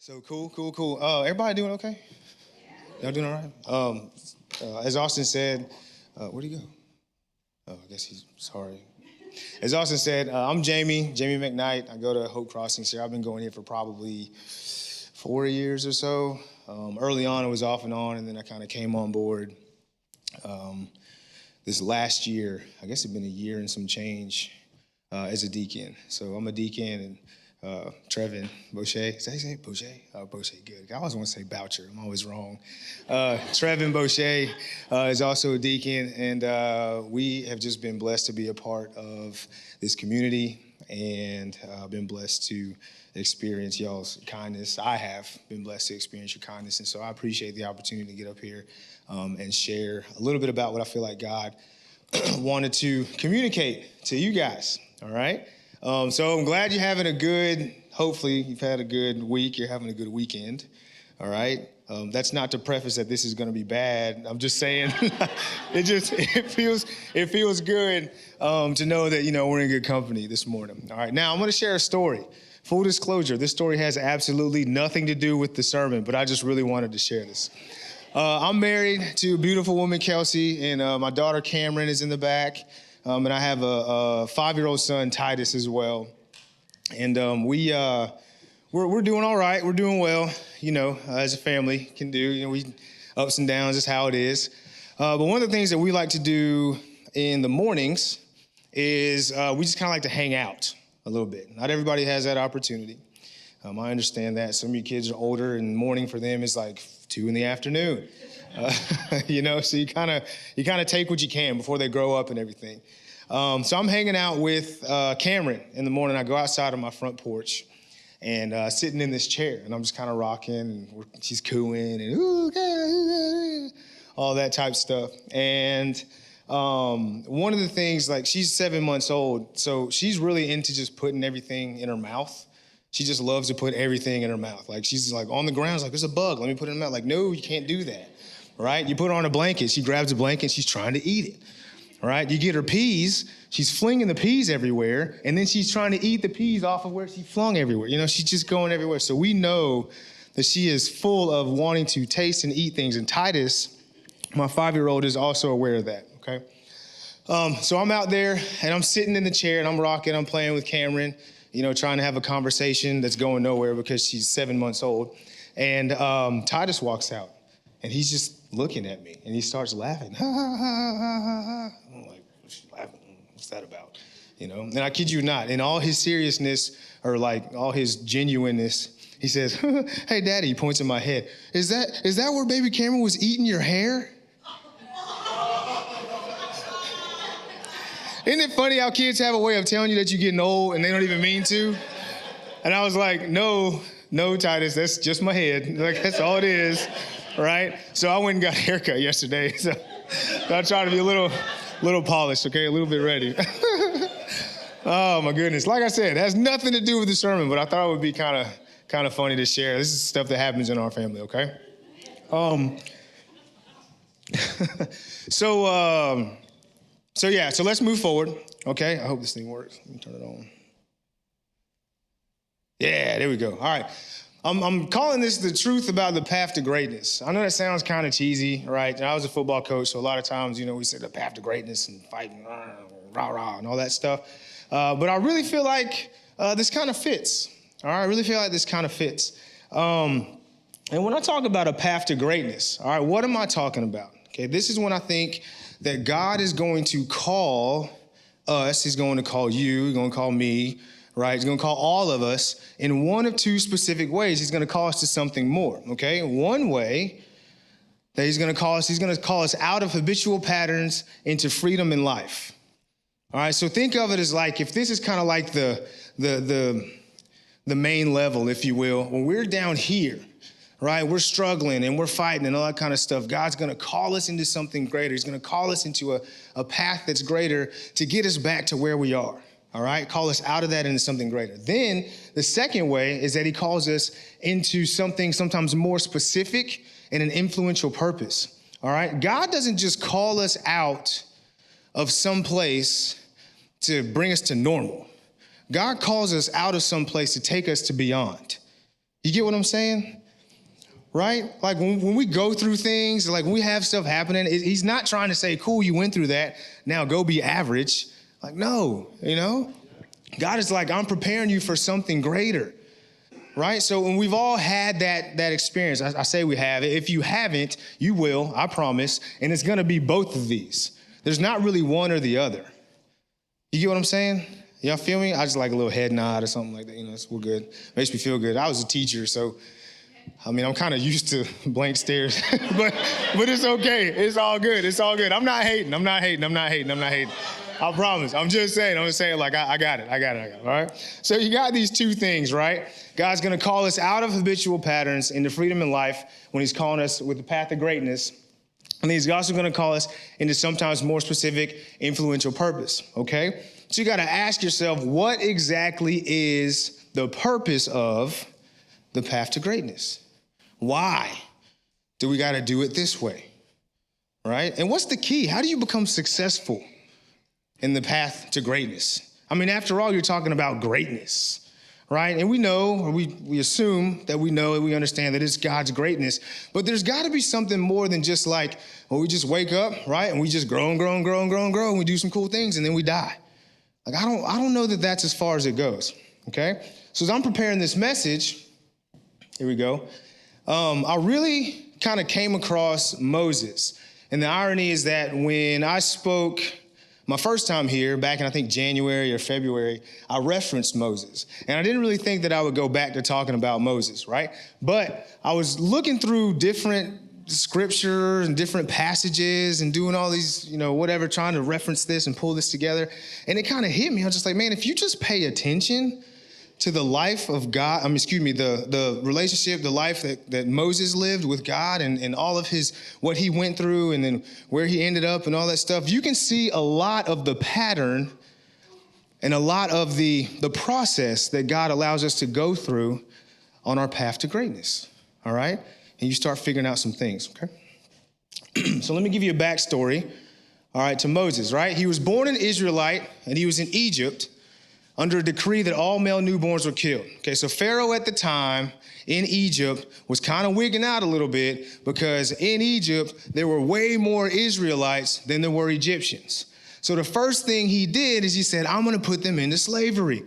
So cool. Everybody doing okay? Y'all doing all right? As Austin said, where'd he go? Oh, I guess he's sorry. As Austin said, I'm Jamie McKnight. I go to Hope Crossings here. I've been going here for probably 4 years or so. Early on, it was off and then I kind of came on board this last year. I guess it's been a year and some change as a deacon. So I'm a deacon, and Trevin Boucher. Did I say Boucher? Boucher, good. I always want to say Boucher. I'm always wrong. Trevin Boucher is also a deacon, and we have just been blessed to be a part of this community, and been blessed to experience y'all's kindness. I have been blessed to experience your kindness, and so I appreciate the opportunity to get up here and share a little bit about what I feel like God wanted to communicate to you guys, all right? So I'm glad you're having hopefully you've had a good week, you're having a good weekend, all right? That's not to preface that this is gonna be bad. I'm just saying, it feels good to know that, we're in good company this morning. All right, now I'm gonna share a story. Full disclosure, this story has absolutely nothing to do with the sermon, but I just really wanted to share this. I'm married to a beautiful woman, Kelsey, and my daughter Cameron is in the back. And I have a 5-year-old son, Titus, as well. And we're doing all right. We're doing well, as a family can do. We ups and downs is how it is. But one of the things that we like to do in the mornings is we just kind of like to hang out a little bit. Not everybody has that opportunity. I understand that. Some of you kids are older, and morning for them is like 2 in the afternoon. So you kind of take what you can before they grow up and everything. So I'm hanging out with Cameron in the morning. I go outside on my front porch and sitting in this chair, and I'm just kind of rocking, and she's cooing and all that type stuff. And one of the things, like, she's 7 months old, so she's really into just putting everything in her mouth. She just loves to put everything in her mouth. Like, she's like on the ground, she's like, there's a bug, let me put it in her mouth. Like, no, you can't do that, right? You put her on a blanket, she grabs a blanket, she's trying to eat it, right? You get her peas, she's flinging the peas everywhere, and then she's trying to eat the peas off of where she flung everywhere. She's just going everywhere. So we know that she is full of wanting to taste and eat things. And Titus, my 5-year-old, is also aware of that, okay? So I'm out there, and I'm sitting in the chair, and I'm rocking, I'm playing with Cameron, trying to have a conversation that's going nowhere because she's 7 months old. And Titus walks out, and he's just looking at me, and he starts laughing. Ha, ha, ha, ha, ha, ha. I'm like, what's she laughing? What's that about? And I kid you not, in all his seriousness, or like all his genuineness, he says, hey, Daddy, he points at my head. Is that where baby Cameron was eating your hair? Isn't it funny how kids have a way of telling you that you're getting old and they don't even mean to? And I was like, no, Titus, that's just my head. Like, that's all it is, right? So I went and got a haircut yesterday. So I try to be a little polished, okay? A little bit ready. Oh, my goodness. Like I said, it has nothing to do with the sermon, but I thought it would be kind of funny to share. This is stuff that happens in our family, okay? So let's move forward, okay? I hope this thing works. Let me turn it on. Yeah, there we go. All right. I'm calling this the truth about the path to greatness. I know that sounds kind of cheesy, right? I was a football coach, so a lot of times, we say the path to greatness and fighting, rah, and all that stuff. But I really feel like this kind of fits, all right? I really feel like this kind of fits. And when I talk about a path to greatness, all right, what am I talking about? Okay, this is when I think that God is going to call us, he's going to call you, he's going to call me, right? He's going to call all of us in one of two specific ways. He's going to call us to something more, okay? One way that he's going to call us out of habitual patterns into freedom in life. All right, so think of it as like, if this is kind of like the main level, if you will, when we're down here, right? We're struggling and we're fighting and all that kind of stuff. God's going to call us into something greater. He's going to call us into a path that's greater to get us back to where we are, all right? Call us out of that into something greater. Then the second way is that he calls us into something sometimes more specific and an influential purpose, all right? God doesn't just call us out of some place to bring us to normal. God calls us out of some place to take us to beyond. You get what I'm saying? Right? Like when we go through things, like when we have stuff happening, he's not trying to say, cool, you went through that, now go be average. Like, no, God is like, I'm preparing you for something greater, right? So when we've all had that experience, I say we have. If you haven't, you will, I promise, and it's gonna be both of these. There's not really one or the other. You get what I'm saying? Y'all feel me? I just like a little head nod or something like that, it's we're good. Makes me feel good. I was a teacher, so I'm kind of used to blank stares, but it's okay. It's all good. It's all good. I'm not hating. I promise. I'm just saying, like, I got it. All right. So you got these two things, right? God's going to call us out of habitual patterns into freedom in life when he's calling us with the path of greatness. And he's also going to call us into sometimes more specific, influential purpose. Okay. So you got to ask yourself, what exactly is the purpose of the path to greatness? Why do we got to do it this way, right? And what's the key? How do you become successful in the path to greatness? After all, you're talking about greatness, right? And we know, or we assume that we know and we understand that it's God's greatness, but there's got to be something more than just like, well, we just wake up, right? And we just grow, and we do some cool things, and then we die. Like, I don't know that that's as far as it goes, okay? So as I'm preparing this message, here we go. I really kind of came across Moses. And the irony is that when I spoke my first time here, back in I think January or February, I referenced Moses. And I didn't really think that I would go back to talking about Moses, right? But I was looking through different scriptures and different passages and doing all these, whatever, trying to reference this and pull this together. And it kind of hit me. I was just like, man, if you just pay attention to the life of God, the relationship, the life that Moses lived with God and all of what he went through and then where he ended up and all that stuff, you can see a lot of the pattern and a lot of the process that God allows us to go through on our path to greatness, all right? And you start figuring out some things, okay? So let me give you a backstory, all right, to Moses, right? He was born an Israelite and he was in Egypt under a decree that all male newborns were killed. Okay, so Pharaoh at the time in Egypt was kind of wigging out a little bit because in Egypt, there were way more Israelites than there were Egyptians. So the first thing he did is he said, I'm going to put them into slavery.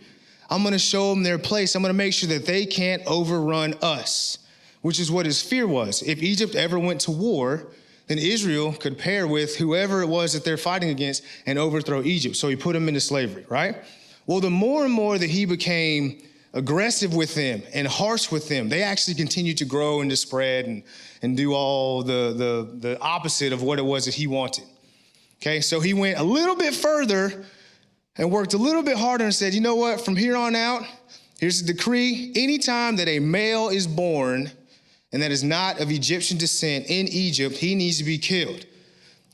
I'm going to show them their place. I'm going to make sure that they can't overrun us, which is what his fear was. If Egypt ever went to war, then Israel could pair with whoever it was that they're fighting against and overthrow Egypt. So he put them into slavery, right? Well, the more and more that he became aggressive with them and harsh with them, they actually continued to grow and to spread and do all the opposite of what it was that he wanted. Okay, so he went a little bit further and worked a little bit harder and said, you know what, from here on out, here's a decree. Anytime that a male is born and that is not of Egyptian descent in Egypt, he needs to be killed.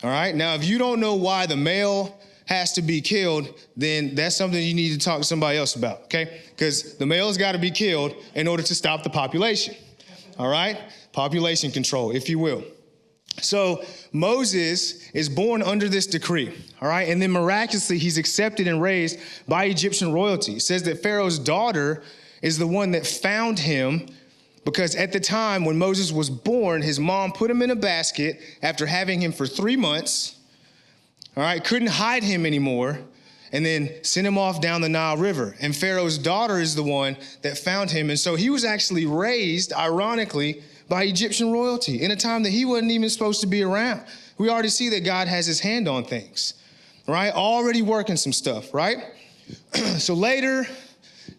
All right, now if you don't know why the male has to be killed, then that's something you need to talk to somebody else about, okay? Because the male's got to be killed in order to stop the population, all right? Population control, if you will. So Moses is born under this decree, all right? And then miraculously, he's accepted and raised by Egyptian royalty. It says that Pharaoh's daughter is the one that found him because at the time when Moses was born, his mom put him in a basket after having him for 3 months, all right, couldn't hide him anymore, and then sent him off down the Nile River. And Pharaoh's daughter is the one that found him. And so he was actually raised, ironically, by Egyptian royalty in a time that he wasn't even supposed to be around. We already see that God has his hand on things, right? Already working some stuff, right? So later,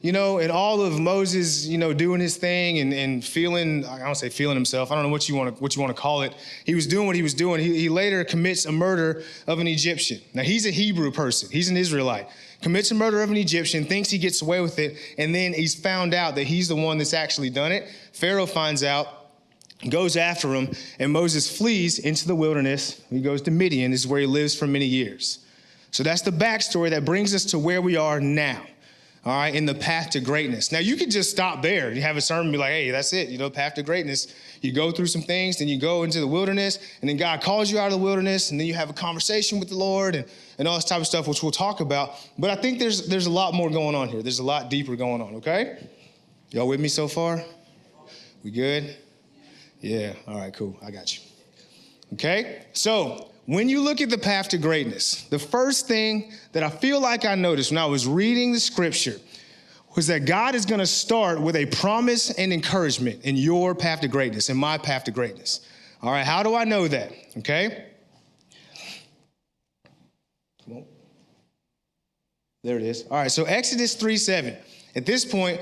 and all of Moses, doing his thing and feeling, I don't say feeling himself. I don't know what you want to call it. He was doing what he was doing. He later commits a murder of an Egyptian. Now he's a Hebrew person. He's an Israelite. Commits a murder of an Egyptian, thinks he gets away with it. And then he's found out that he's the one that's actually done it. Pharaoh finds out, goes after him, and Moses flees into the wilderness. He goes to Midian. This is where he lives for many years. So that's the backstory that brings us to where we are now. All right, in the path to greatness. Now, you could just stop there. You have a sermon and be like, hey, that's it, path to greatness. You go through some things, then you go into the wilderness, and then God calls you out of the wilderness, and then you have a conversation with the Lord and all this type of stuff, which we'll talk about. But I think there's a lot more going on here. There's a lot deeper going on, okay? Y'all with me so far? We good? Yeah, all right, cool, I got you. Okay, so when you look at the path to greatness, the first thing that I feel like I noticed when I was reading the scripture was that God is gonna start with a promise and encouragement in your path to greatness, in my path to greatness. All right, how do I know that? Okay. Come on. There it is. All right, so Exodus 3:7. At this point,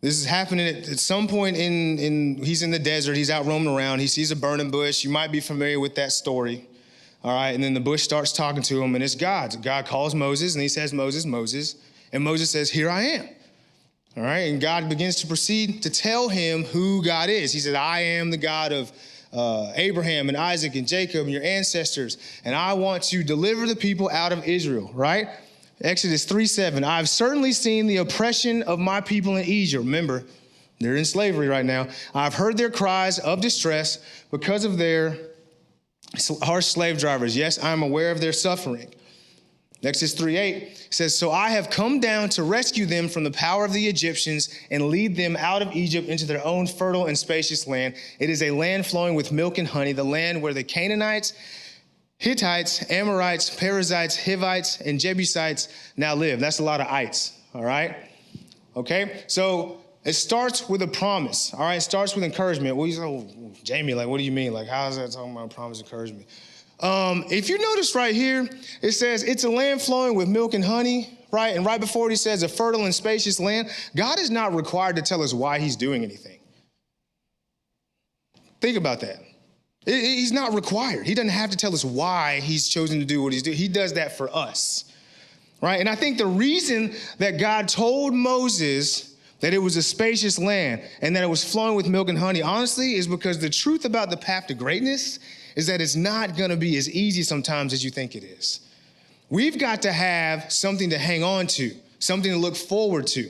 this is happening at some point he's in the desert, he's out roaming around, he sees a burning bush. You might be familiar with that story. All right, and then the bush starts talking to him, and it's God. God calls Moses, and he says, Moses, Moses. And Moses says, here I am. All right, and God begins to proceed to tell him who God is. He said, I am the God of Abraham and Isaac and Jacob and your ancestors, and I want to deliver the people out of Israel, right? Exodus 3:7, I've certainly seen the oppression of my people in Egypt. Remember, they're in slavery right now. I've heard their cries of distress because of their harsh slave drivers. Yes, I'm aware of their suffering. Exodus 3:8 says, so I have come down to rescue them from the power of the Egyptians and lead them out of Egypt into their own fertile and spacious land. It is a land flowing with milk and honey, the land where the Canaanites, Hittites, Amorites, Perizzites, Hivites, and Jebusites now live. That's a lot of ites, all right? Okay, so it starts with a promise, all right? It starts with encouragement. Well, you say, oh, Jamie, like, what do you mean? Like, how is that talking about promise, encouragement? If you notice right here, it says it's a land flowing with milk and honey, right? And right before it, he says a fertile and spacious land. God is not required to tell us why he's doing anything. Think about that. He's not required. He doesn't have to tell us why he's chosen to do what he's doing. He does that for us, right? And I think the reason that God told Moses that it was a spacious land and that it was flowing with milk and honey, honestly, is because the truth about the path to greatness is that it's not going to be as easy sometimes as you think it is. We've got to have something to hang on to, something to look forward to.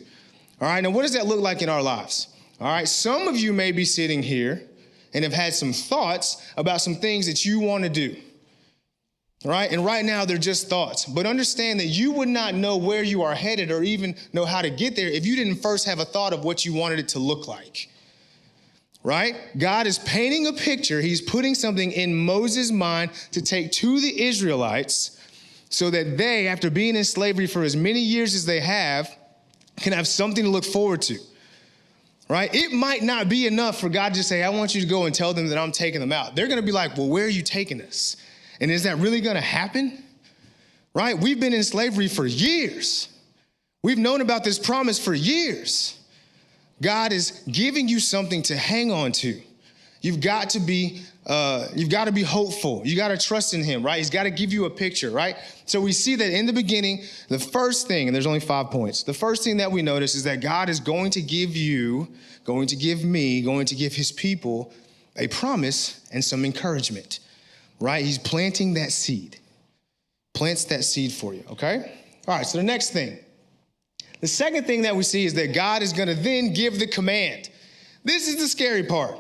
All right, now what does that look like in our lives? All right, some of you may be sitting here and have had some thoughts about some things that you want to do. All right, and right now they're just thoughts. But understand that you would not know where you are headed or even know how to get there if you didn't first have a thought of what you wanted it to look like. Right? God is painting a picture. He's putting something in Moses' mind to take to the Israelites so that they, after being in slavery for as many years as they have, can have something to look forward to. Right? It might not be enough for God to say, I want you to go and tell them that I'm taking them out. They're going to be like, well, where are you taking us? And is that really going to happen? Right? We've been in slavery for years. We've known about this promise for years. God is giving you something to hang on to. You've got to be hopeful. You got to trust in him, right? He's got to give you a picture, right? So we see that in the beginning, the first thing, and there's only 5 points. The first thing that we notice is that God is going to give you, going to give me, going to give his people a promise and some encouragement, right? He's planting that seed. Plants that seed for you, okay? All right, so the next thing. The second thing that we see is that God is going to then give the command. This is the scary part,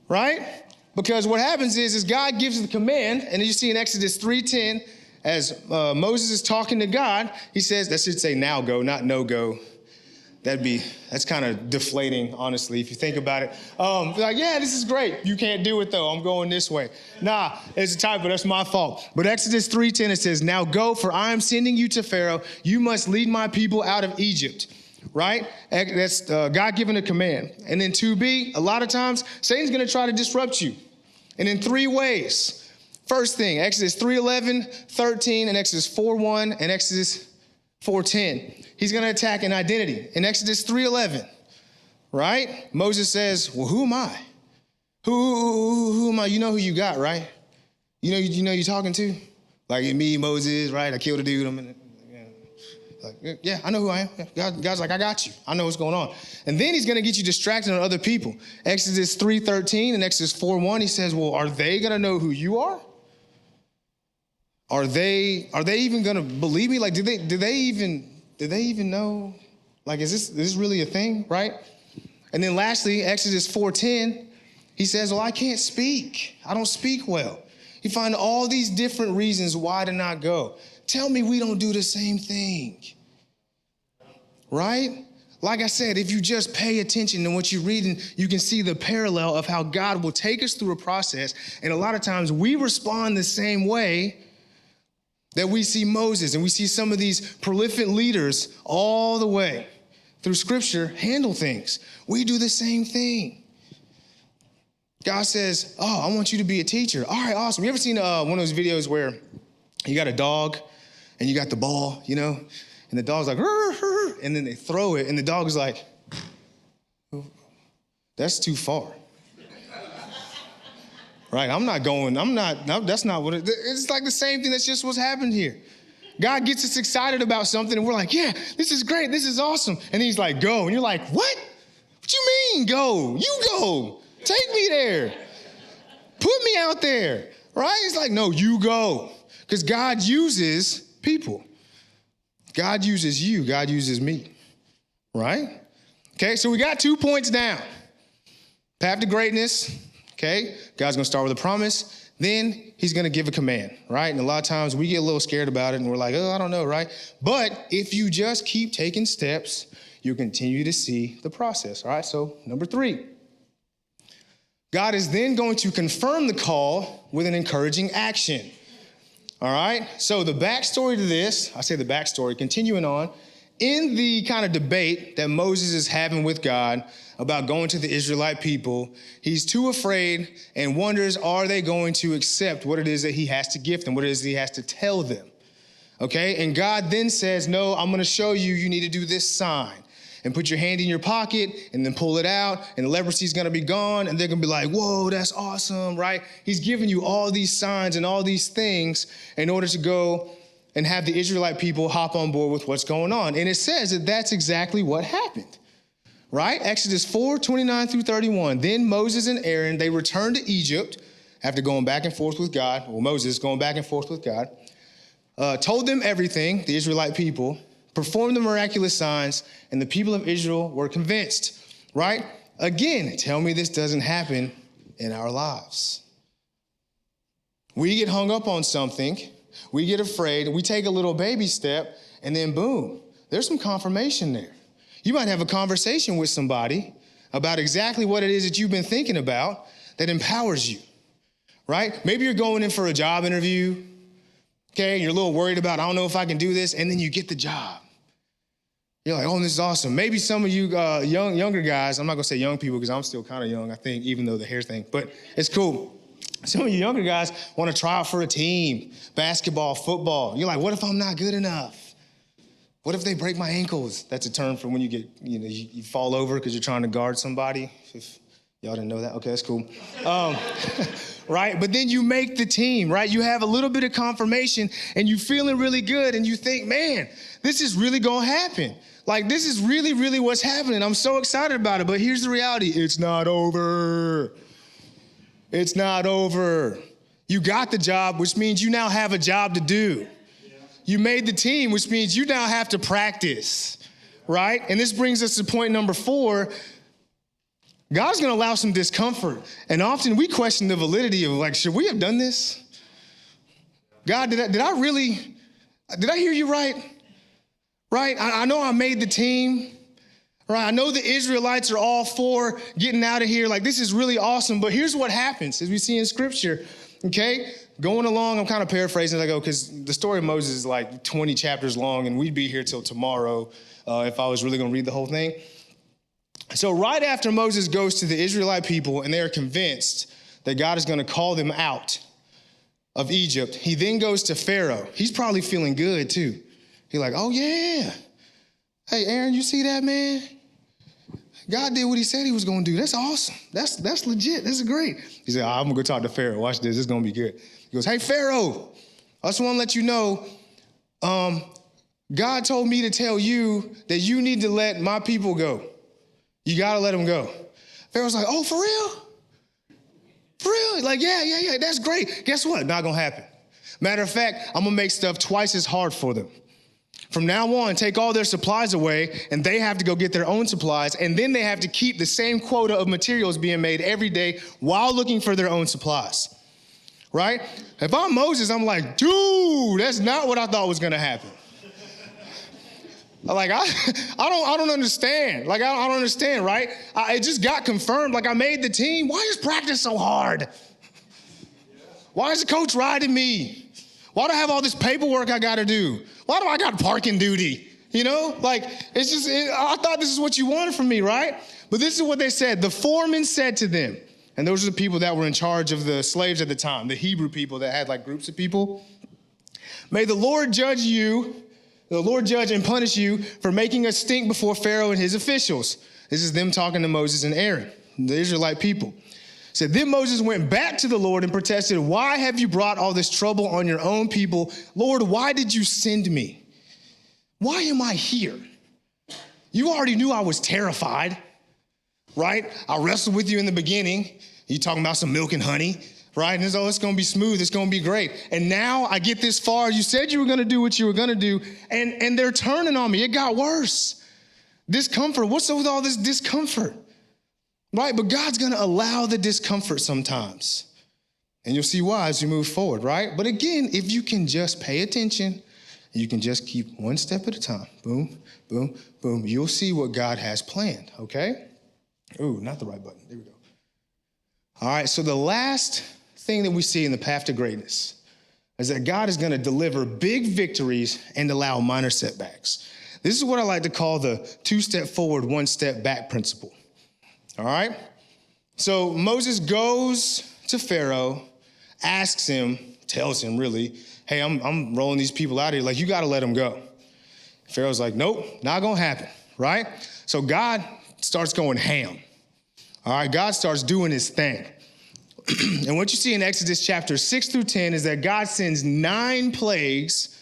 right? Because what happens is God gives the command, and you see in Exodus 3:10, as Moses is talking to God, he says, that should say now go, not no go. That's kind of deflating, honestly, if you think about it. Like, yeah, this is great. You can't do it, though. I'm going this way. Nah, it's a typo. That's my fault. But Exodus 3:10, it says, now go, for I am sending you to Pharaoh. You must lead my people out of Egypt, right? That's God giving a command. And then 2B, a lot of times, Satan's going to try to disrupt you. And in 3 ways. First thing, Exodus 3:11, 13, and Exodus 4:1, and Exodus 4:10. He's going to attack an identity. In Exodus 3:11, right? Moses says, well, who am I? Who am I? You know who you got, right? You know you're talking to? Like me, Moses, right? I killed a dude. Yeah, I know who I am. God's like, I got you. I know what's going on. And then he's going to get you distracted on other people. Exodus 3:13 and Exodus 4:1, he says, well, are they going to know who you are? Are they even going to believe me? Like, did they even know? Like, is this really a thing, right? And then lastly, Exodus 4:10, he says, well, I can't speak. I don't speak well. You find all these different reasons why to not go. Tell me we don't do the same thing, right? Like I said, if you just pay attention to what you're reading, you can see the parallel of how God will take us through a process. And a lot of times we respond the same way that we see Moses and we see some of these prolific leaders all the way through Scripture handle things. We do the same thing. God says, oh, I want you to be a teacher. All right, awesome. You ever seen one of those videos where you got a dog and you got the ball, you know? And the dog's like, rrr, rrr, and then they throw it, and the dog is like, that's too far. Right? That's not what it's like the same thing. That's just what's happened here. God gets us excited about something, and we're like, yeah, this is great. This is awesome. And he's like, go. And you're like, what? What you mean, go? You go. Take me there. Put me out there. Right? It's like, no, you go. Because God uses people. God uses you. God uses me. Right? Okay, so we got 2 points down. Path to greatness. Okay, God's going to start with a promise. Then he's going to give a command, right? And a lot of times we get a little scared about it and we're like, oh, I don't know, right? But if you just keep taking steps, you continue to see the process, all right? So number 3, God is then going to confirm the call with an encouraging action, all right? So the backstory to this, I say the backstory, continuing on, in the kind of debate that Moses is having with God about going to the Israelite people, he's too afraid and wonders, are they going to accept what it is that he has to give them, what it is that he has to tell them, okay? And God then says, no, I'm gonna show you, you need to do this sign and put your hand in your pocket and then pull it out and the leprosy is gonna be gone and they're gonna be like, whoa, that's awesome, right? He's giving you all these signs and all these things in order to go and have the Israelite people hop on board with what's going on. And it says that that's exactly what happened, right? Exodus 4:29-31. Then Moses and Aaron, they returned to Egypt after going back and forth with God, or Moses going back and forth with God, told them everything, the Israelite people, performed the miraculous signs, and the people of Israel were convinced, right? Again, tell me this doesn't happen in our lives. We get hung up on something, we get afraid, we take a little baby step, and then boom, there's some confirmation there. You might have a conversation with somebody about exactly what it is that you've been thinking about that empowers you, right? Maybe you're going in for a job interview, okay, and you're a little worried about, I don't know if I can do this, and then you get the job. You're like, oh, this is awesome. Maybe some of you younger guys, I'm not gonna say young people because I'm still kind of young, I think, even though the hair thing, but it's cool. Some of you younger guys want to try out for a team, basketball, football. You're like, what if I'm not good enough? What if they break my ankles? That's a term for when you get, you fall over because you're trying to guard somebody. If y'all didn't know that, okay, that's cool. Right, but then you make the team, right? You have a little bit of confirmation and you're feeling really good and you think, man, this is really gonna happen. Like, this is really, really what's happening. I'm so excited about it, but here's the reality. It's not over. It's not over. You got the job, which means you now have a job to do. You made the team, which means you now have to practice, right? And this brings us to point number 4. God's gonna allow some discomfort. And often we question the validity of, like, should we have done this? God, did I hear you right? Right, I know I made the team. Right, I know the Israelites are all for getting out of here. Like, this is really awesome. But here's what happens, as we see in Scripture, okay? Going along, I'm kind of paraphrasing as I go, because the story of Moses is like 20 chapters long, and we'd be here till tomorrow if I was really going to read the whole thing. So right after Moses goes to the Israelite people, and they are convinced that God is going to call them out of Egypt, he then goes to Pharaoh. He's probably feeling good, too. He's like, oh, yeah. Hey, Aaron, you see that, man? God did what he said he was going to do. That's awesome. That's legit. This is great. He said, I'm going to go talk to Pharaoh. Watch this. It's going to be good. He goes, hey, Pharaoh, I just want to let you know, God told me to tell you that you need to let my people go. You got to let them go. Pharaoh's like, oh, for real? For real? Like, yeah, that's great. Guess what? Not going to happen. Matter of fact, I'm going to make stuff twice as hard for them. From now on, take all their supplies away, and they have to go get their own supplies, and then they have to keep the same quota of materials being made every day while looking for their own supplies, right? If I'm Moses, I'm like, dude, that's not what I thought was going to happen. Like, I don't understand. Like, I don't understand, right? It just got confirmed. Like, I made the team. Why is practice so hard? Why is the coach riding me? Why do I have all this paperwork I got to do? Why do I got parking duty? You know, like, it's just, I thought this is what you wanted from me, right? But this is what they said. The foreman said to them, and those are the people that were in charge of the slaves at the time, the Hebrew people that had like groups of people. May the Lord judge and punish you for making us stink before Pharaoh and his officials. This is them talking to Moses and Aaron, the Israelite people. Said, then Moses went back to the Lord and protested, why have you brought all this trouble on your own people? Lord, why did you send me? Why am I here? You already knew I was terrified, right? I wrestled with you in the beginning. You talking about some milk and honey, right? And it's going to be smooth. It's going to be great. And now I get this far. You said you were going to do what you were going to do, and they're turning on me. It got worse. Discomfort. What's up with all this discomfort? Right? But God's going to allow the discomfort sometimes. And you'll see why as you move forward, right? But again, if you can just pay attention, you can just keep one step at a time. Boom, boom, boom. You'll see what God has planned, okay? Ooh, not the right button. There we go. All right, so the last thing that we see in the path to greatness is that God is going to deliver big victories and allow minor setbacks. This is what I like to call the 2-step forward, 1-step back principle. All right? So Moses goes to Pharaoh, asks him, tells him really, hey, I'm rolling these people out here. Like, you got to let them go. Pharaoh's like, nope, not going to happen, right? So God starts going ham. All right, God starts doing his thing. And what you see in Exodus chapter 6 through 10 is that God sends 9 plagues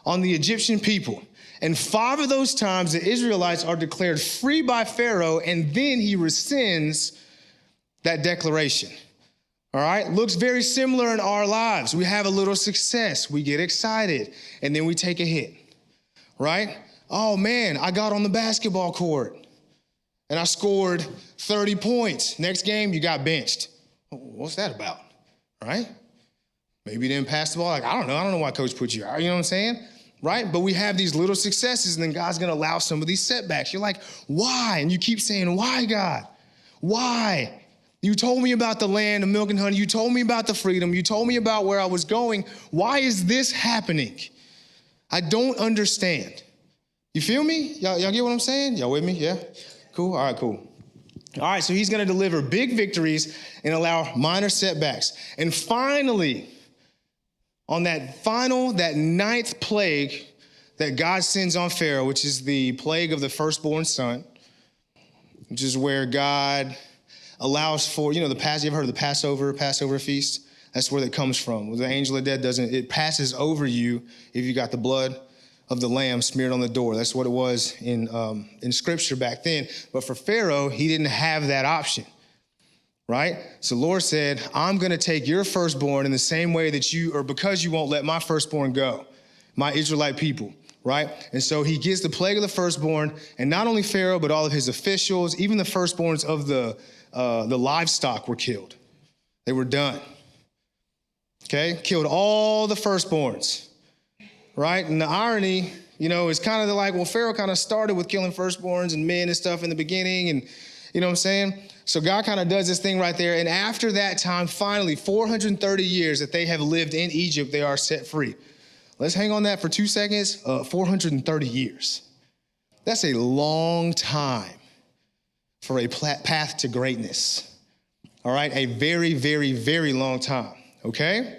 on the Egyptian people. And 5 of those times, the Israelites are declared free by Pharaoh, and then he rescinds that declaration. All right? Looks very similar in our lives. We have a little success. We get excited, and then we take a hit. Right? Oh, man, I got on the basketball court, and I scored 30 points. Next game, you got benched. What's that about? Right? Maybe you didn't pass the ball. Like, I don't know why coach put you out. You know what I'm saying? Right? But we have these little successes, and then God's going to allow some of these setbacks. You're like, why? And you keep saying, why, God? Why? You told me about the land, the milk and honey. You told me about the freedom. You told me about where I was going. Why is this happening? I don't understand. You feel me? Y'all get what I'm saying? Y'all with me? Yeah? Cool? All right, cool. All right, so he's going to deliver big victories and allow minor setbacks. And finally, on that 9th plague that God sends on Pharaoh, which is the plague of the firstborn son, which is where God allows for, you ever heard of the Passover feast? That's where that comes from. The angel of death it passes over you if you got the blood of the lamb smeared on the door. That's what it was in scripture back then. But for Pharaoh, he didn't have that option. Right? So the Lord said, I'm going to take your firstborn in the same way that because you won't let my firstborn go, my Israelite people, right? And so he gives the plague of the firstborn, and not only Pharaoh, but all of his officials, even the firstborns of the livestock were killed. They were done. Okay? Killed all the firstborns, right? And the irony, is kind of like, well, Pharaoh kind of started with killing firstborns and men and stuff in the beginning, and you know what I'm saying? So God kind of does this thing right there. And after that time, finally, 430 years that they have lived in Egypt, they are set free. Let's hang on that for 2 seconds. 430 years. That's a long time for a path to greatness. All right? A very, very, very long time. Okay?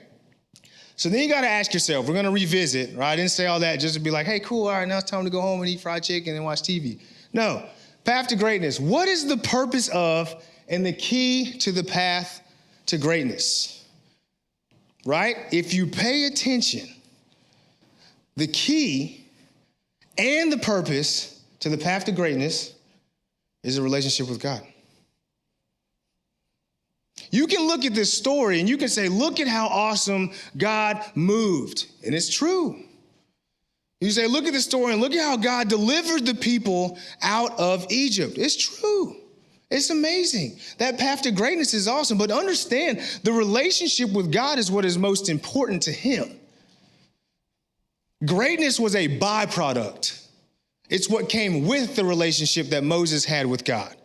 So then you got to ask yourself, we're going to revisit, right? I didn't say all that just to be like, hey, cool, all right, now it's time to go home and eat fried chicken and watch TV. No. Path to greatness. What is the purpose of and the key to the path to greatness? Right? If you pay attention, the key and the purpose to the path to greatness is a relationship with God. You can look at this story and you can say, look at how awesome God moved. And it's true. You say, look at this story and look at how God delivered the people out of Egypt. It's true. It's amazing. That path to greatness is awesome. But understand, the relationship with God is what is most important to him. Greatness was a byproduct. It's what came with the relationship that Moses had with God.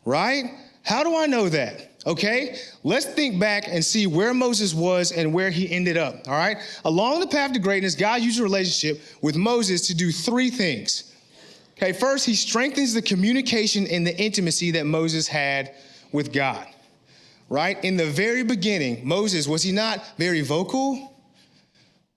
Right? How do I know that? Okay, let's think back and see where Moses was and where he ended up, all right? Along the path to greatness, God used a relationship with Moses to do three things. Okay, first, he strengthens the communication and the intimacy that Moses had with God, right? In the very beginning, Moses, was he not very vocal?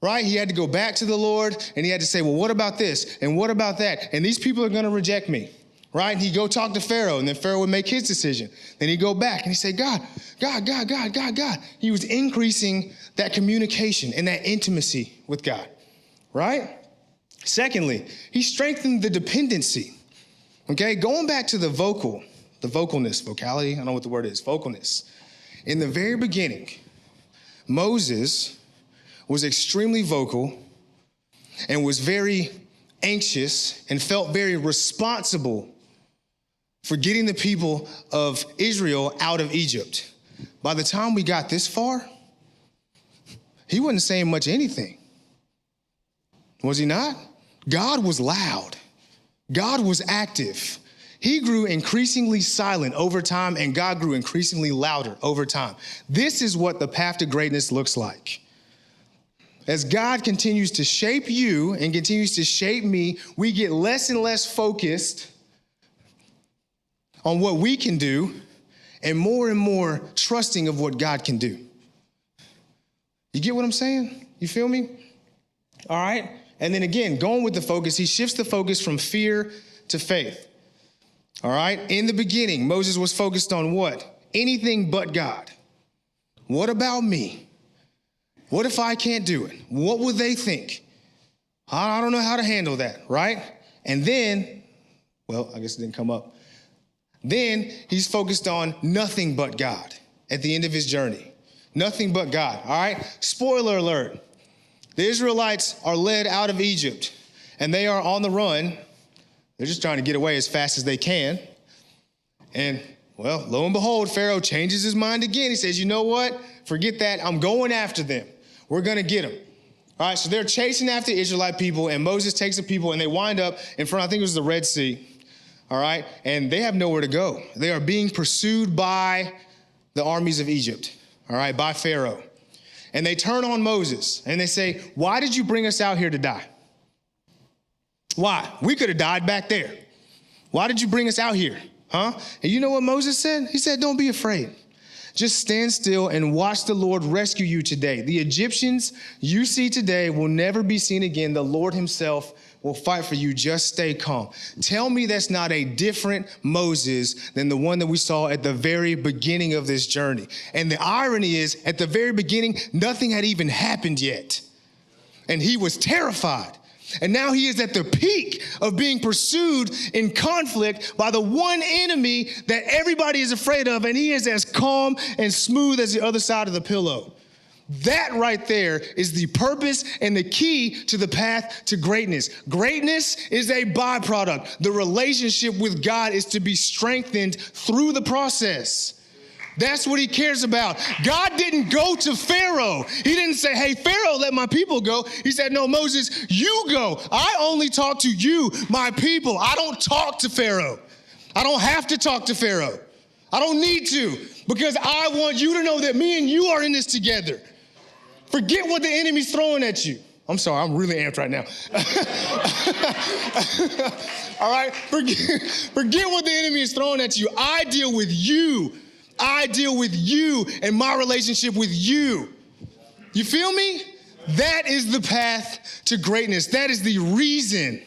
Right? He had to go back to the Lord and he had to say, well, what about this? And what about that? And these people are going to reject me. Right? And he'd go talk to Pharaoh, and then Pharaoh would make his decision. Then he'd go back and he'd say, God. He was increasing that communication and that intimacy with God. Right? Secondly, he strengthened the dependency. Okay? Going back to the vocality, I don't know what the word is, vocalness. In the very beginning, Moses was extremely vocal and was very anxious and felt very responsible for getting the people of Israel out of Egypt. By the time we got this far, he wasn't saying much anything. Was he not? God was loud. God was active. He grew increasingly silent over time, and God grew increasingly louder over time. This is what the path to greatness looks like. As God continues to shape you and continues to shape me, we get less and less focused on what we can do and more trusting of what God can do. You get what I'm saying? You feel me? All right. And then again, going with the focus, he shifts the focus from fear to faith. All right. In the beginning, Moses was focused on what? Anything but God. What about me? What if I can't do it? What would they think? I don't know how to handle that, right? And then, well, I guess it didn't come up. Then he's focused on nothing but God at the end of his journey. Nothing but God, all right? Spoiler alert. The Israelites are led out of Egypt, and they are on the run. They're just trying to get away as fast as they can. And, well, lo and behold, Pharaoh changes his mind again. He says, you know what? Forget that. I'm going after them. We're going to get them. All right, so they're chasing after Israelite people, and Moses takes the people, and they wind up in front, I think it was the Red Sea. All right, and they have nowhere to go. They are being pursued by the armies of Egypt, all right, by Pharaoh. And they turn on Moses, and they say, why did you bring us out here to die? Why? We could have died back there. Why did you bring us out here? Huh? And you know what Moses said? He said, don't be afraid. Just stand still and watch the Lord rescue you today. The Egyptians you see today will never be seen again. The Lord himself will fight for you. Just stay calm. Tell me that's not a different Moses than the one that we saw at the very beginning of this journey. And the irony is, at the very beginning, nothing had even happened yet. And he was terrified. And now he is at the peak of being pursued in conflict by the one enemy that everybody is afraid of, and he is as calm and smooth as the other side of the pillow. That right there is the purpose and the key to the path to greatness. Greatness is a byproduct. The relationship with God is to be strengthened through the process. That's what he cares about. God didn't go to Pharaoh. He didn't say, hey, Pharaoh, let my people go. He said, no, Moses, you go. I only talk to you, my people. I don't talk to Pharaoh. I don't have to talk to Pharaoh. I don't need to, because I want you to know that me and you are in this together. Forget what the enemy's throwing at you. I'm sorry, I'm really amped right now. All right, forget what the enemy is throwing at you. I deal with you. I deal with you and my relationship with you. You feel me? That is the path to greatness. That is the reason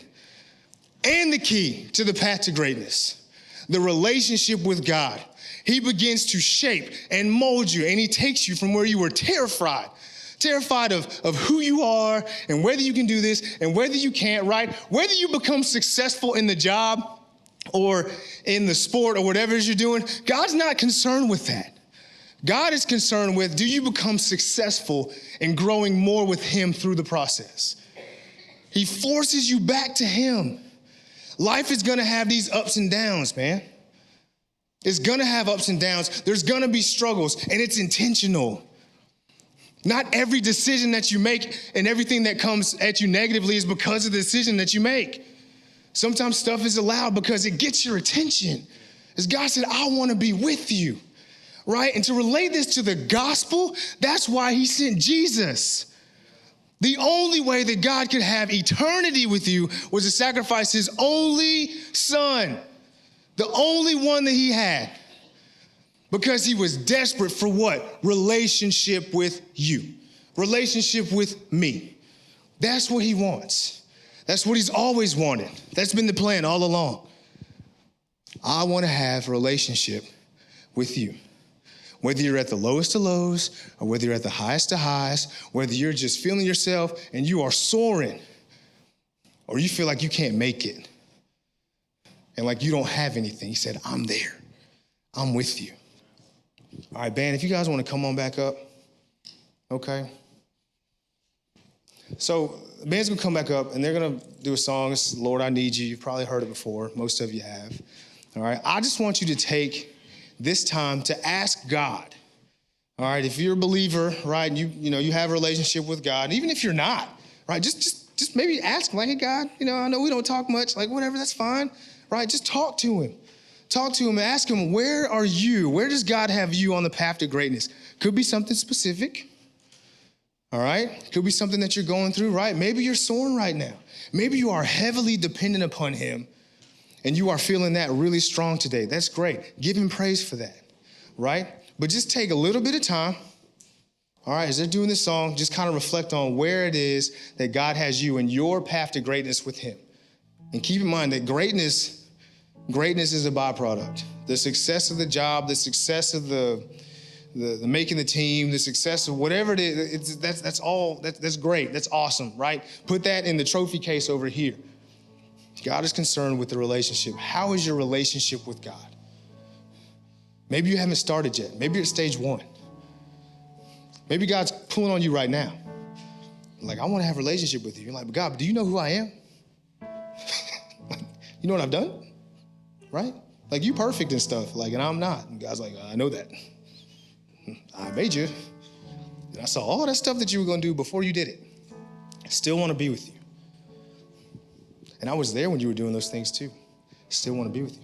and the key to the path to greatness. The relationship with God. He begins to shape and mold you, and he takes you from where you were terrified of who you are and whether you can do this and whether you can't, right? Whether you become successful in the job or in the sport or whatever it is you're doing, God's not concerned with that. God is concerned with, do you become successful in growing more with him through the process? He forces you back to him. Life is gonna have these ups and downs, man. It's gonna have ups and downs. There's gonna be struggles, and it's intentional. Not every decision that you make and everything that comes at you negatively is because of the decision that you make. Sometimes stuff is allowed because it gets your attention. As God said, I want to be with you, right? And to relate this to the gospel, that's why he sent Jesus. The only way that God could have eternity with you was to sacrifice his only son, the only one that he had, because he was desperate for what? Relationship with you, relationship with me. That's what he wants. That's what he's always wanted. That's been the plan all along. I want to have a relationship with you. Whether you're at the lowest of lows or whether you're at the highest of highs, whether you're just feeling yourself and you are soaring or you feel like you can't make it and like you don't have anything. He said, I'm there. I'm with you. All right, band, if you guys want to come on back up. Okay. So the band's going to come back up and they're going to do a song. It's Lord, I Need You. You've probably heard it before. Most of you have. All right. I just want you to take this time to ask God, all right, if you're a believer, right, and you have a relationship with God, and even if you're not, right, just maybe ask him, like, hey, God, I know we don't talk much, like, whatever, that's fine, right, just talk to him. Talk to him and ask him, where are you? Where does God have you on the path to greatness? Could be something specific, all right? Could be something that you're going through, right? Maybe you're soaring right now. Maybe you are heavily dependent upon him, and you are feeling that really strong today. That's great. Give him praise for that, right? But just take a little bit of time, all right, as they're doing this song, just kind of reflect on where it is that God has you in your path to greatness with him. And keep in mind that greatness is a byproduct. The success of the job, the success of the making the team, the success of whatever it is, that's great. That's awesome, right? Put that in the trophy case over here. God is concerned with the relationship. How is your relationship with God? Maybe you haven't started yet. Maybe you're at stage 1. Maybe God's pulling on you right now. Like, I want to have a relationship with you. You're like, but God, do you know who I am? You know what I've done? Right? Like, you perfect and stuff, like, and I'm not. And God's like, I know that. I made you. And I saw all that stuff that you were going to do before you did it. I still want to be with you. And I was there when you were doing those things too. Still want to be with you.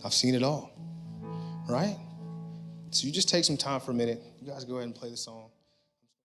I've seen it all, right? So you just take some time for a minute. You guys go ahead and play the song.